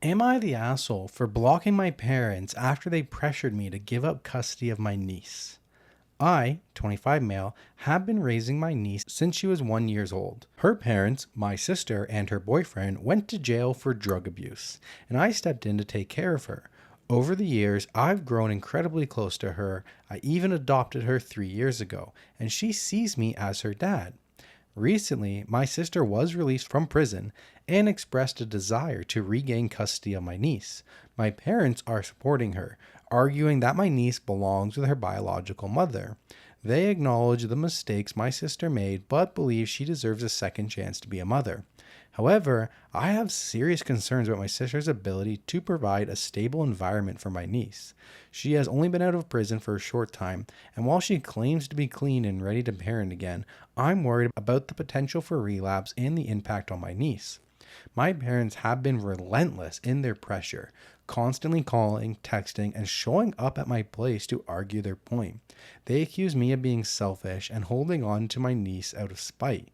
Am I the asshole for blocking my parents after they pressured me to give up custody of my niece? I, 25 male, have been raising my niece since she was 1 year old. Her parents, my sister, and her boyfriend went to jail for drug abuse, and I stepped in to take care of her. Over the years, I've grown incredibly close to her. I even adopted her 3 years ago, and she sees me as her dad. Recently, my sister was released from prison and expressed a desire to regain custody of my niece. My parents are supporting her, arguing that my niece belongs with her biological mother. They acknowledge the mistakes my sister made, but believe she deserves a second chance to be a mother. However, I have serious concerns about my sister's ability to provide a stable environment for my niece. She has only been out of prison for a short time, and while she claims to be clean and ready to parent again, I'm worried about the potential for relapse and the impact on my niece. My parents have been relentless in their pressure, constantly calling, texting, and showing up at my place to argue their point. They accuse me of being selfish and holding on to my niece out of spite.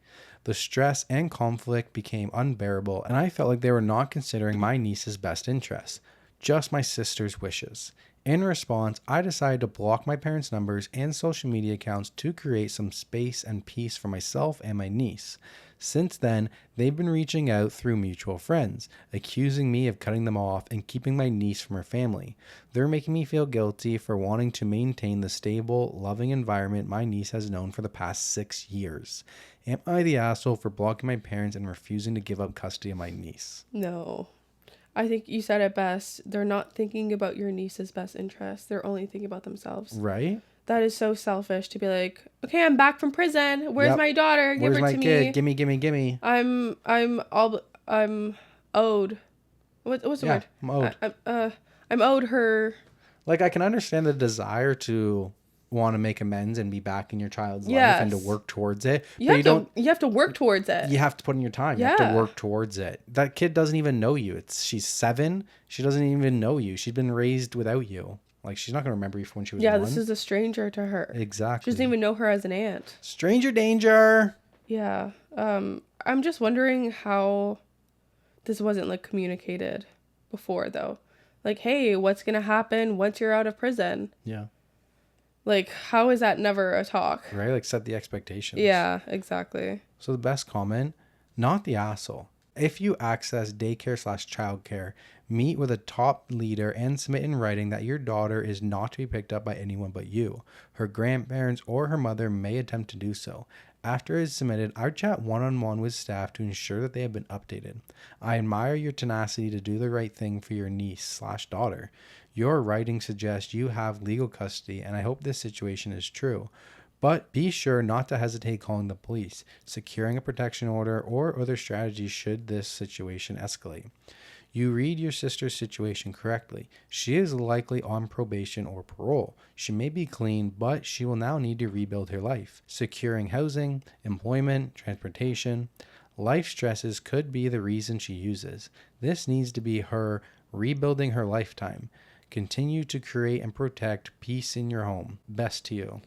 The stress and conflict became unbearable, and I felt like they were not considering my niece's best interests, just my sister's wishes. In response, I decided to block my parents' numbers and social media accounts to create some space and peace for myself and my niece. Since then, they've been reaching out through mutual friends, accusing me of cutting them off and keeping my niece from her family. They're making me feel guilty for wanting to maintain the stable, loving environment my niece has known for the past 6 years. Am I the asshole for blocking my parents and refusing to give up custody of my niece? No. I think you said it best. They're not thinking about your niece's best interest. They're only thinking about themselves. Right? That is so selfish to be like, okay, I'm back from prison. Where's Yep. my daughter? Give Where's her my to kid? me. Gimme, gimme, gimme. I'm owed. What's the Yeah, word? I'm owed. I'm owed her. Like, I can understand the desire to want to make amends and be back in your child's life and to work towards it. You But have to work towards it. you have to put in your time. You have to work towards it. That kid doesn't even know you. She's 7. She doesn't even know you. She's been raised without you. Like, she's not going to remember you from when she was 1. This is a stranger to her. Exactly. She doesn't even know her as an aunt. Stranger danger. Yeah. I'm just wondering how this wasn't like communicated before though. Like, hey, what's going to happen once you're out of prison? Yeah. Like, how is that never a talk? Right? Like, set the expectations. Yeah, exactly. So the best comment, not the asshole. If you access daycare/childcare, meet with a top leader and submit in writing that your daughter is not to be picked up by anyone but you. Her grandparents or her mother may attempt to do so. After it is submitted, I chat one-on-one with staff to ensure that they have been updated. I admire your tenacity to do the right thing for your niece/daughter. Your writing suggests you have legal custody, and I hope this situation is true. But be sure not to hesitate calling the police, securing a protection order, or other strategies should this situation escalate. You read your sister's situation correctly. She is likely on probation or parole. She may be clean, but she will now need to rebuild her life. Securing housing, employment, transportation. Life stresses could be the reason she uses. This needs to be her rebuilding her lifetime. Continue to create and protect peace in your home. Best to you.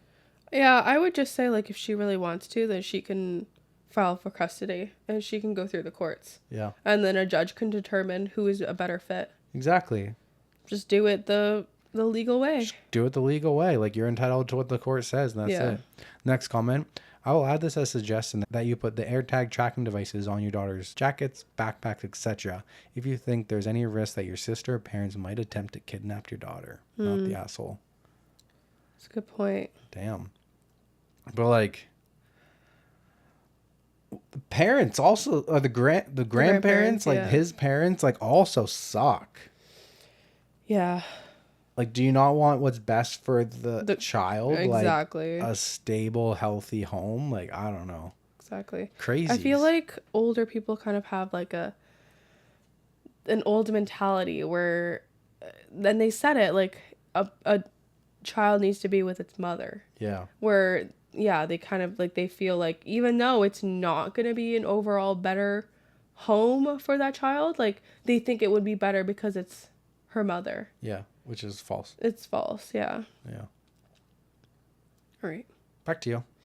Yeah, I would just say, like, if she really wants to, then she can file for custody and she can go through the courts. Yeah. And then a judge can determine who is a better fit. Exactly. Just do it the legal way. Just do it the legal way. Like, you're entitled to what the court says, and that's it. Next comment. I will add this as a suggestion that you put the AirTag tracking devices on your daughter's jackets, backpacks, etc. if you think there's any risk that your sister or parents might attempt to kidnap your daughter. Not the asshole. That's a good point. Damn. But, like, the parents also, or the grandparents, like, his parents, like, also suck. Yeah. Like, do you not want what's best for the child? Exactly. Like, a stable, healthy home? Like, I don't know. Exactly. Crazy. I feel like older people kind of have, like, an old mentality where, then they said it, like, a child needs to be with its mother. Yeah. Where, yeah, they kind of, like, they feel like, even though it's not going to be an overall better home for that child, like, they think it would be better because it's her mother. Yeah, which is false. It's false, yeah. Yeah. All right. Back to you.